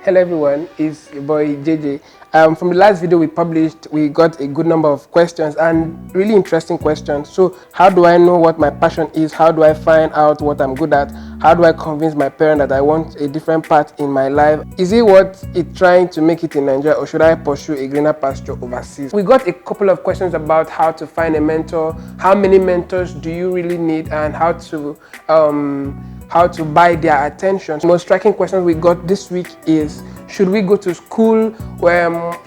Hello everyone, it's your boy JJ. From the last video we published, we got a good number of questions and really interesting questions. So how do I know what my passion is? How do I find out what I'm good at? How do I convince my parent that I want a different path in my life? Is it worth it trying to make it in Nigeria, or should I pursue a greener pasture overseas? We got a couple of questions about how to find a mentor, how many mentors do you really need, and how to buy their attention. The most striking questions we got this week is, should we go to school?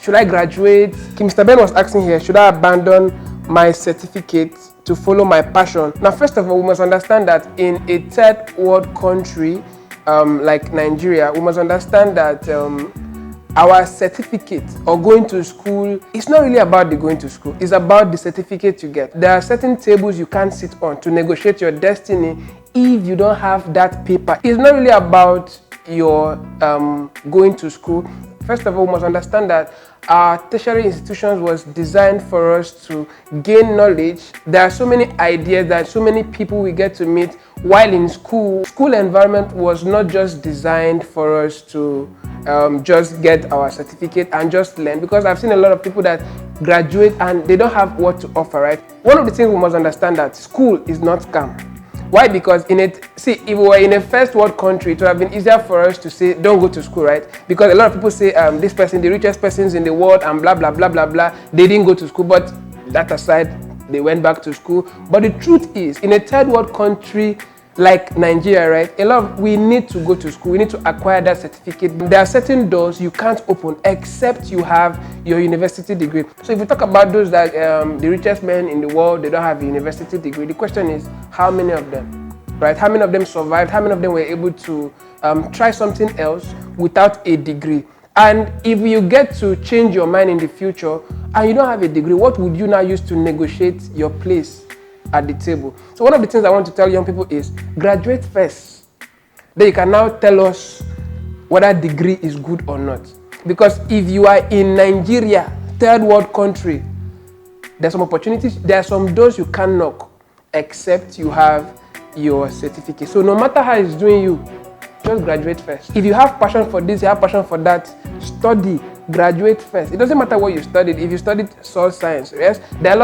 Should I graduate? Mr. Ben was asking here, should I abandon my certificate to follow my passion? Now, first of all, we must understand that in a third world country like Nigeria, we must understand that our certificate or going to school, it's not really about the going to school, it's about the certificate you get. There are certain tables you can't sit on to negotiate your destiny if you don't have that paper. It's not really about your going to school. First of all, we must understand that our tertiary institutions was designed for us to gain knowledge. There are so many ideas, there are so many people we get to meet while in school. School environment was not just designed for us to just get our certificate and just learn, because I've seen a lot of people that graduate and they don't have what to offer, right? One of the things we must understand that school is not scam. Why? Because if we were in a first world country, it would have been easier for us to say, don't go to school, right? Because a lot of people say, this person, the richest persons in the world, and blah, blah, blah, blah, blah, they didn't go to school. But that aside, they went back to school. But the truth is, in a third world country like Nigeria, right, we need to go to school. We need to acquire that certificate. There are certain doors you can't open except you have your university degree. So if we talk about those that the richest men in the world, they don't have a university degree, the question is, how many of them, right? How many of them survived? How many of them were able to try something else without a degree? And if you get to change your mind in the future and you don't have a degree, what would you now use to negotiate your place at the table? So one of the things I want to tell young people is, graduate first. Then you can now tell us whether degree is good or not. Because if you are in Nigeria, third world country, there's some opportunities, there are some doors you can't knock except you have your certificate. So no matter how it's doing you, just graduate first. If you have passion for this, you have passion for that, study, graduate first. It doesn't matter what you studied. If you studied soil science, yes, there are a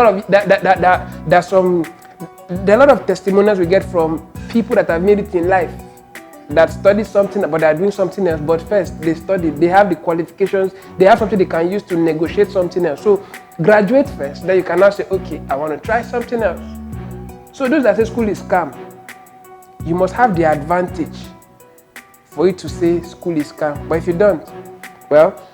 lot of testimonials we get from people that have made it in life, that studied something but they are doing something else. But first they studied, they have the qualifications, they have something they can use to negotiate something else. So graduate first, then you can now say, okay, I want to try something else. So those that say school is scam, you must have the advantage for you to say school is scam. But if you don't, well,